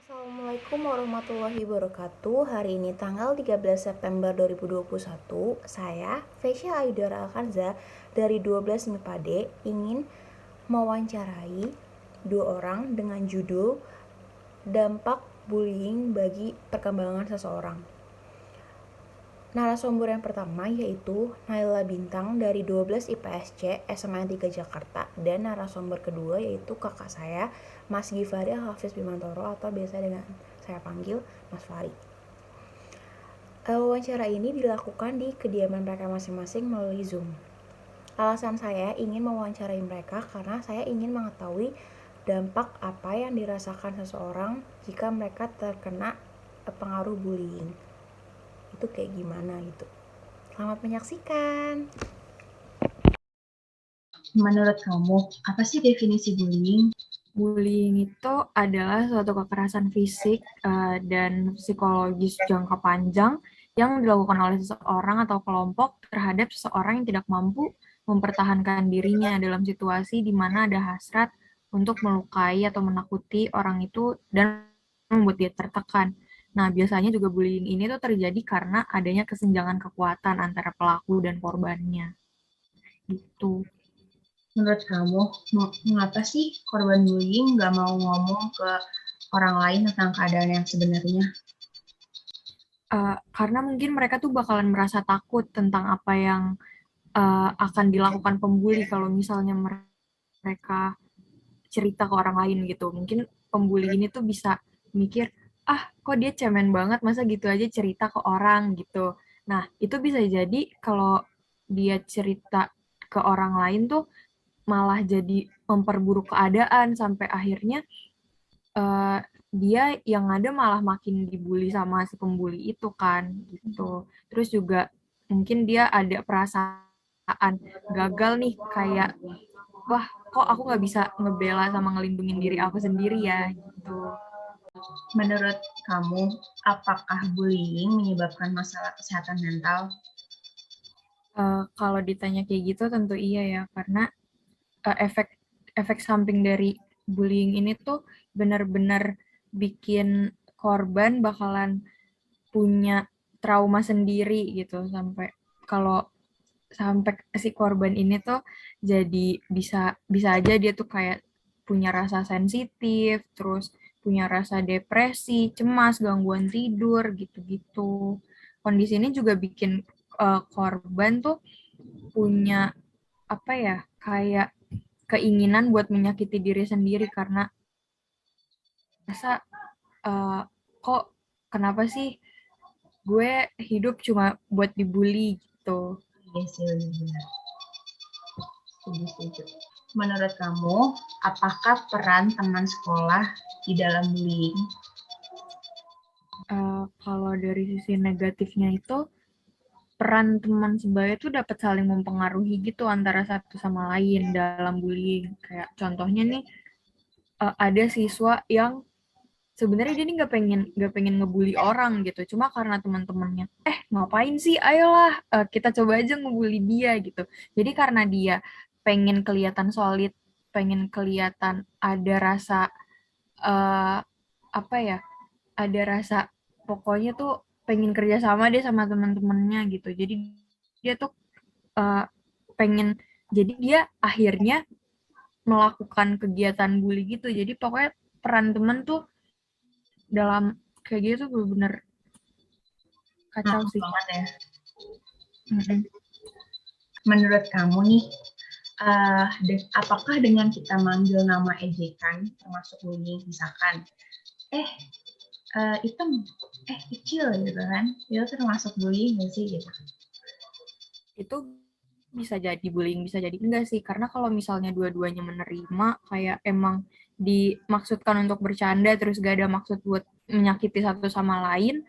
Assalamualaikum warahmatullahi wabarakatuh. Hari ini tanggal 13 September 2021, saya, Fesya Aidara Alkanza dari 12 MIPADE ingin mewawancarai dua orang dengan judul Dampak Bullying bagi Perkembangan Seseorang. Narasumber yang pertama yaitu Naila Bintang dari 12 IPSC SMA 3 Jakarta, dan narasumber kedua yaitu kakak saya, Mas Gifari Hafiz Bimantoro atau biasa dengan saya panggil Mas Fari. Wawancara ini dilakukan di kediaman mereka masing-masing melalui Zoom. Alasan saya ingin mewawancarai mereka karena saya ingin mengetahui dampak apa yang dirasakan seseorang jika mereka terkena pengaruh bullying. Itu kayak gimana gitu. Selamat menyaksikan. Menurut kamu, apa sih definisi bullying? Bullying itu adalah suatu kekerasan fisik dan psikologis jangka panjang yang dilakukan oleh seseorang atau kelompok terhadap seseorang yang tidak mampu mempertahankan dirinya dalam situasi di mana ada hasrat untuk melukai atau menakuti orang itu dan membuat dia tertekan. Nah, biasanya juga bullying ini tuh terjadi karena adanya kesenjangan kekuatan antara pelaku dan korbannya. Gitu. Menurut kamu, mengapa sih korban bullying nggak mau ngomong ke orang lain tentang keadaan yang sebenarnya? Karena mungkin mereka tuh bakalan merasa takut tentang apa yang akan dilakukan pembuli kalau misalnya mereka cerita ke orang lain gitu. Mungkin pembuli ini tuh bisa mikir, ah kok dia cemen banget, masa gitu aja cerita ke orang gitu. Nah, itu bisa jadi kalau dia cerita ke orang lain tuh malah jadi memperburuk keadaan sampai akhirnya uh, dia yang ada malah makin dibully sama si pembuli itu kan gitu. Terus juga mungkin dia ada perasaan gagal nih kayak wah kok aku nggak bisa ngebela sama ngelindungin diri aku sendiri ya gitu. Menurut kamu, apakah bullying menyebabkan masalah kesehatan mental? Kalau ditanya kayak gitu tentu iya ya karena efek efek samping dari bullying ini tuh benar-benar bikin korban bakalan punya trauma sendiri gitu kalau sampai si korban ini tuh jadi bisa bisa aja dia tuh kayak punya rasa sensitif, terus punya rasa depresi, cemas, gangguan tidur gitu-gitu. Kondisi ini juga bikin korban tuh punya apa ya kayak keinginan buat menyakiti diri sendiri karena rasa kok kenapa sih gue hidup cuma buat dibully gitu. Iya sih, benar-benar. Setuju. Menurut kamu, apakah peran teman sekolah di dalam bullying? Kalau dari sisi negatifnya itu peran teman sebaya itu dapat saling mempengaruhi gitu antara satu sama lain dalam bullying. Kayak contohnya nih ada siswa yang sebenarnya dia nih nggak pengen ngebully orang gitu, cuma karena teman-temannya ngapain sih, ayolah kita coba aja ngebully dia gitu. Jadi karena dia pengen kelihatan solid, pengen kelihatan ada rasa eh, apa ya, ada rasa pokoknya tuh pengen kerja sama deh sama teman-temannya gitu. Jadi dia tuh eh, pengen, jadi dia akhirnya melakukan kegiatan bully gitu. Jadi pokoknya peran teman tuh dalam kayak gitu tuh bener-bener kacau sih. Banget ya. Mm-mm. Menurut kamu nih, apakah dengan kita manggil nama ejekan, termasuk bullying, misalkan, hitam, kecil gitu kan, itu termasuk bullying nggak sih gitu? Itu bisa jadi bullying, bisa jadi enggak sih. Karena kalau misalnya dua-duanya menerima, kayak emang dimaksudkan untuk bercanda, terus gak ada maksud buat menyakiti satu sama lain,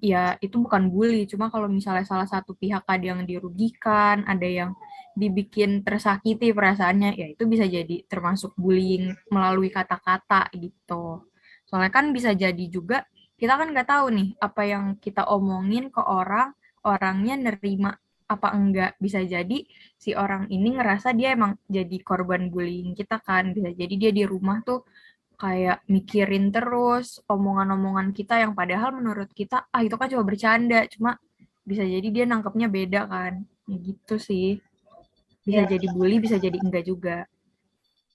ya itu bukan bully. Cuma kalau misalnya salah satu pihak ada yang dirugikan, ada yang dibikin tersakiti perasaannya, ya itu bisa jadi termasuk bullying melalui kata-kata gitu. Soalnya kan bisa jadi juga, kita kan nggak tahu nih, apa yang kita omongin ke orang, orangnya nerima apa enggak. Bisa jadi si orang ini ngerasa dia emang jadi korban bullying kita kan. Bisa jadi dia di rumah tuh kayak mikirin terus omongan-omongan kita yang padahal menurut kita itu kan cuma bercanda, cuma bisa jadi dia nangkepnya beda kan. Ya gitu sih. Bisa Ya, jadi bully, bisa jadi enggak juga.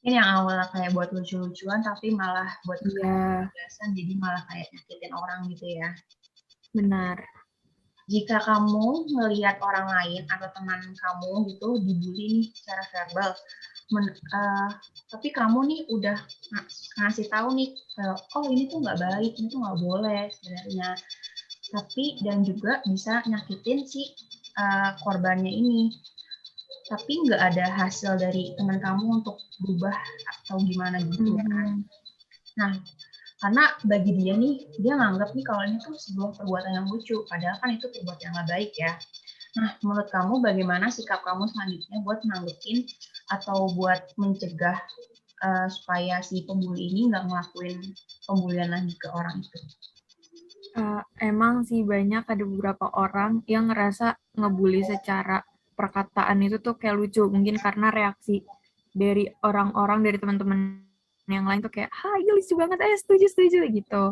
ini yang awalnya kayak buat lucu-lucuan tapi malah buat Iya, kekerasan jadi malah kayak nyakitin orang gitu ya. benar. Jika kamu melihat orang lain atau teman kamu gitu dibully nih secara verbal, tapi kamu nih udah ngasih tahu nih, oh ini tuh nggak baik, ini tuh nggak boleh sebenarnya. Tapi dan juga bisa nyakitin si korbannya ini. Tapi nggak ada hasil dari teman kamu untuk berubah atau gimana gitu kan. Nah, karena bagi dia nih, dia nganggap nih kalau ini tuh sebuah perbuatan yang lucu, padahal kan itu perbuatan yang nggak baik ya. Nah, menurut kamu bagaimana sikap kamu selanjutnya buat nanggepin atau buat mencegah supaya si pembuli ini nggak ngelakuin pembulian lagi ke orang itu? Emang sih banyak ada beberapa orang yang ngerasa ngebully secara perkataan itu tuh kayak lucu. Mungkin karena reaksi dari orang-orang, dari teman-teman yang lain tuh kayak, "Hai, lucu banget, setuju, setuju," gitu.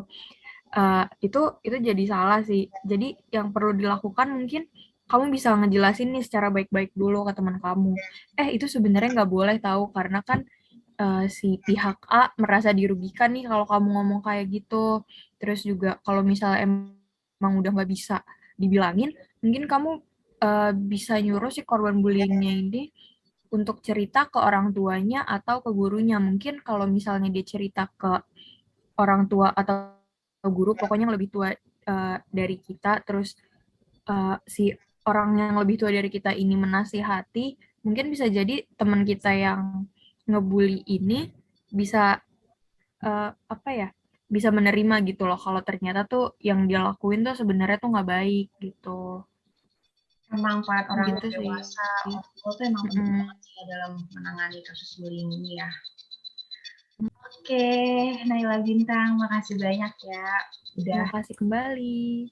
Itu jadi salah sih. Jadi yang perlu dilakukan mungkin kamu bisa ngejelasin nih secara baik-baik dulu ke teman kamu. Itu sebenarnya nggak boleh tahu karena kan si pihak A merasa dirugikan nih kalau kamu ngomong kayak gitu. Terus juga kalau misalnya emang udah nggak bisa dibilangin, mungkin kamu bisa nyuruh si korban bullyingnya ini untuk cerita ke orang tuanya atau ke gurunya. Mungkin kalau misalnya dia cerita ke orang tua atau guru, pokoknya yang lebih tua dari kita, terus si orang yang lebih tua dari kita ini menasihati, mungkin bisa jadi teman kita yang ngebully ini bisa apa ya, bisa menerima gitu loh kalau ternyata tuh yang dia lakuin tuh sebenarnya tuh nggak baik gitu. Emang peran orang Gitu sih. dewasa, orang tua tuh emang penting Mm-mm. banget sih ya dalam menangani kasus bullying ini ya. Oke, Naila Bintang, makasih banyak ya udah Terima kasih kembali.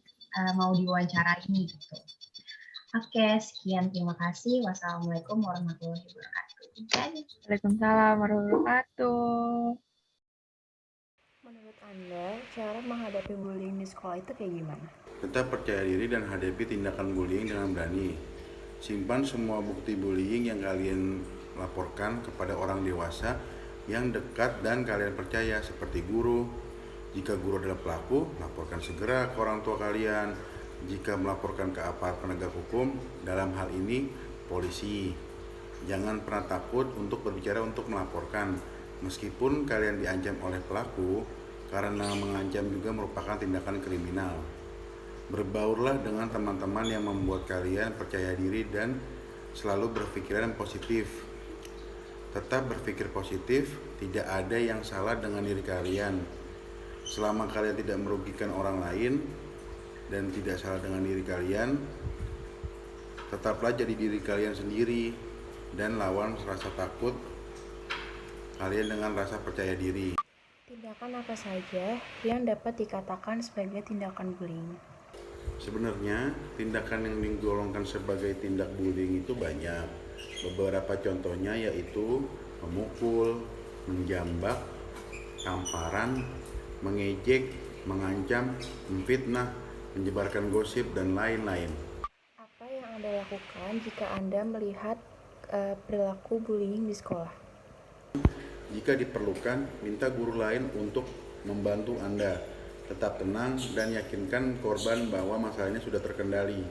mau diwawancarai ini gitu. Oke, sekian terima kasih. Wassalamualaikum warahmatullahi wabarakatuh. Waalaikumsalam warahmatullahi wabarakatuh. Menurut Anda, cara menghadapi bullying di sekolah itu kayak gimana? Tetap percaya diri dan hadapi tindakan bullying dengan berani. Simpan semua bukti bullying yang kalian laporkan kepada orang dewasa yang dekat dan kalian percaya seperti guru. Jika guru adalah pelaku, laporkan segera ke orang tua kalian. Jika melaporkan ke aparat penegak hukum, dalam hal ini polisi. Jangan pernah takut untuk berbicara untuk melaporkan. Meskipun kalian diancam oleh pelaku, karena mengancam juga merupakan tindakan kriminal. Berbaurlah dengan teman-teman yang membuat kalian percaya diri dan selalu berpikiran positif. Tetap berpikir positif, tidak ada yang salah dengan diri kalian. Selama kalian tidak merugikan orang lain dan tidak salah dengan diri kalian, tetaplah jadi diri kalian sendiri dan lawan rasa takut kalian dengan rasa percaya diri. Tindakan apa saja yang dapat dikatakan sebagai tindakan bullying? Sebenarnya tindakan yang digolongkan sebagai tindak bullying itu banyak. Beberapa contohnya yaitu memukul, menjambak, tamparan, mengejek, mengancam, memfitnah, menyebarkan gosip, dan lain-lain. Apa yang Anda lakukan jika Anda melihat perilaku bullying di sekolah? Jika diperlukan, minta guru lain untuk membantu Anda. Tetap tenang dan yakinkan korban bahwa masalahnya sudah terkendali.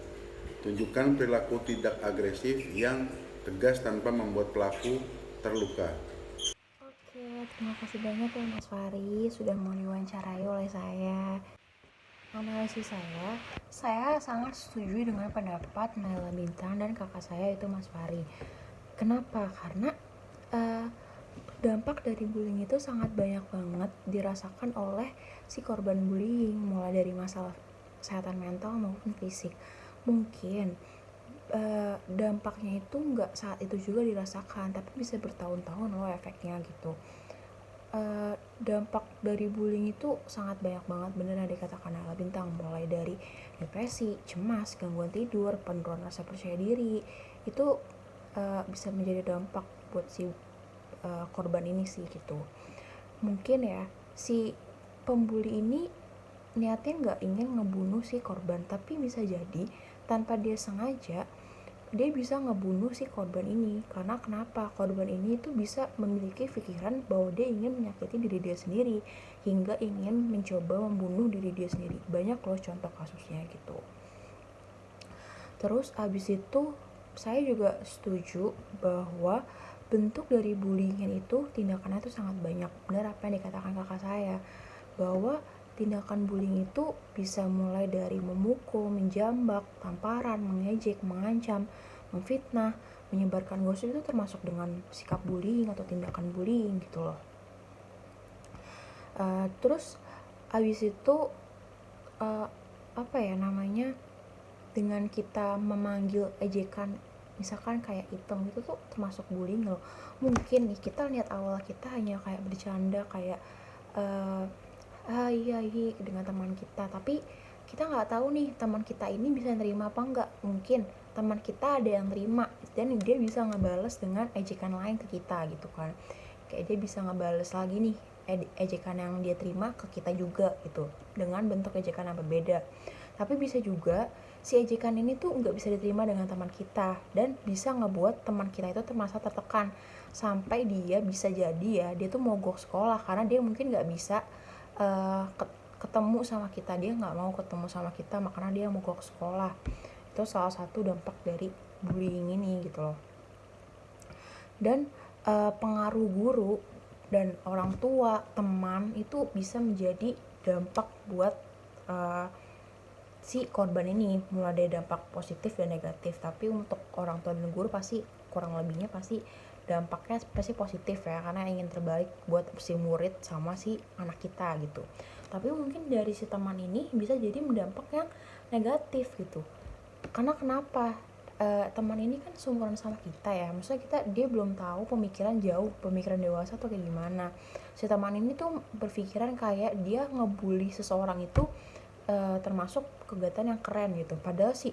Tunjukkan perilaku tidak agresif yang tegas tanpa membuat pelaku terluka. Oke, terima kasih banyak ya Mas Fari sudah mau diwawancarai oleh saya. Analisis saya sangat setuju dengan pendapat Naila Bintang dan kakak saya itu Mas Fari. Kenapa? Karena dampak dari bullying itu sangat banyak banget dirasakan oleh si korban bullying, mulai dari masalah kesehatan mental maupun fisik. Mungkin dampaknya itu nggak saat itu juga dirasakan, tapi bisa bertahun-tahun loh efeknya gitu. Dampak dari bullying itu sangat banyak banget, beneran dikatakan Naila Bintang, mulai dari depresi, cemas, gangguan tidur, penurunan rasa percaya diri, itu bisa menjadi dampak buat si korban ini sih gitu. Mungkin ya si pembuli ini niatnya nggak ingin ngebunuh si korban, tapi bisa jadi tanpa dia sengaja dia bisa ngebunuh si korban ini. Karena kenapa? Korban ini tuh bisa memiliki pikiran bahwa dia ingin menyakiti diri dia sendiri hingga ingin mencoba membunuh diri dia sendiri. Banyak loh contoh kasusnya gitu. Terus abis itu saya juga setuju bahwa bentuk dari bullying itu tindakannya itu sangat banyak. Benar apa yang dikatakan kakak saya, bahwa tindakan bullying itu bisa mulai dari memukul, menjambak, tamparan, mengejek, mengancam, memfitnah, menyebarkan gosip itu termasuk dengan sikap bullying atau tindakan bullying gitu loh. Terus abis itu dengan kita memanggil ejekan misalkan kayak item itu tuh termasuk bullying loh. Mungkin nih kita lihat awal kita hanya kayak bercanda kayak iya dengan teman kita, tapi kita nggak tahu nih teman kita ini bisa nerima apa enggak. Mungkin teman kita ada yang terima dan dia bisa ngebales dengan ejekan lain ke kita gitu kan, kayak dia bisa ngebales lagi nih ejekan yang dia terima ke kita juga gitu dengan bentuk ejekan yang berbeda. Tapi bisa juga si ejekan ini tuh nggak bisa diterima dengan teman kita dan bisa ngebuat teman kita itu merasa tertekan sampai dia bisa jadi ya dia tuh mogok sekolah karena dia mungkin nggak bisa ketemu sama kita, dia nggak mau ketemu sama kita makanya dia mogok sekolah. Itu salah satu dampak dari bullying ini gitu loh. Dan pengaruh guru dan orang tua, teman itu bisa menjadi dampak buat si korban ini, mulai dari dampak positif dan negatif. Tapi untuk orang tua dan guru pasti kurang lebihnya pasti dampaknya pasti positif ya, karena ingin terbaik buat si murid sama si anak kita gitu. Tapi mungkin dari si teman ini bisa jadi mendampak yang negatif gitu. Karena kenapa? Teman ini kan seumuran sama kita ya, maksudnya dia belum tahu pemikiran jauh, pemikiran dewasa tuh kayak gimana. Si teman ini tuh berpikiran kayak dia ngebully seseorang itu termasuk kegiatan yang keren gitu, padahal si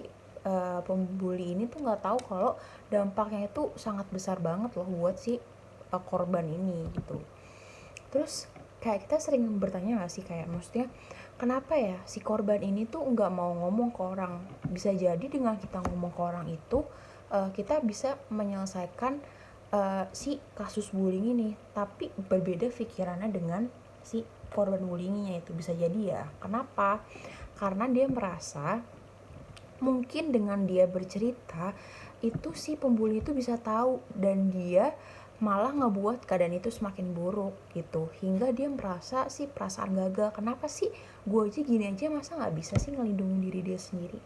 pembuli ini tuh nggak tahu kalau dampaknya itu sangat besar banget loh buat si korban ini gitu. Terus kayak kita sering bertanya nggak sih, kayak maksudnya kenapa ya si korban ini tuh nggak mau ngomong ke orang? Bisa jadi dengan kita ngomong ke orang itu kita bisa menyelesaikan si kasus bullying ini, tapi berbeda pikirannya dengan si korban bullyingnya itu. Bisa jadi ya, kenapa? Karena dia merasa mungkin dengan dia bercerita itu si pembuli itu bisa tahu dan dia malah ngebuat keadaan itu semakin buruk gitu, hingga dia merasa si perasaan gagal. Kenapa sih gue aja gini aja, masa nggak bisa sih ngelindungin diri dia sendiri?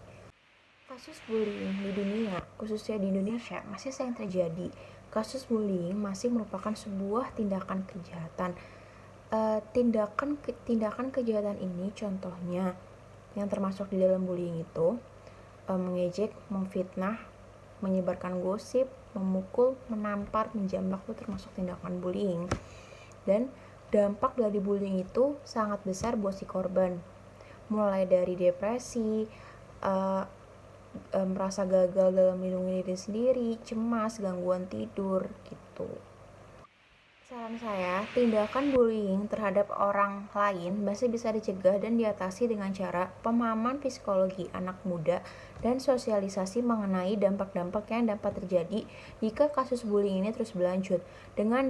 Kasus bullying di dunia, khususnya di Indonesia, masih sering terjadi. Kasus bullying masih merupakan sebuah tindakan kejahatan. Tindakan kejahatan ini contohnya yang termasuk di dalam bullying itu mengejek, memfitnah, menyebarkan gosip, memukul, menampar, menjambak itu termasuk tindakan bullying. Dan dampak dari bullying itu sangat besar buat si korban, mulai dari depresi, merasa gagal dalam melindungi diri sendiri, cemas, gangguan tidur gitu. Saran saya, tindakan bullying terhadap orang lain masih bisa dicegah dan diatasi dengan cara pemahaman psikologi anak muda dan sosialisasi mengenai dampak-dampak yang dapat terjadi jika kasus bullying ini terus berlanjut. Dengan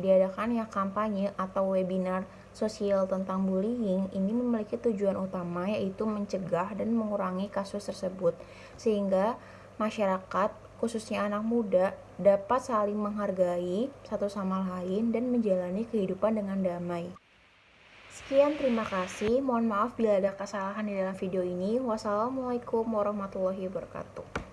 diadakannya kampanye atau webinar sosial tentang bullying, ini memiliki tujuan utama yaitu mencegah dan mengurangi kasus tersebut, sehingga masyarakat khususnya anak muda dapat saling menghargai satu sama lain dan menjalani kehidupan dengan damai. Sekian, terima kasih. Mohon maaf bila ada kesalahan di dalam video ini. Wassalamualaikum warahmatullahi wabarakatuh.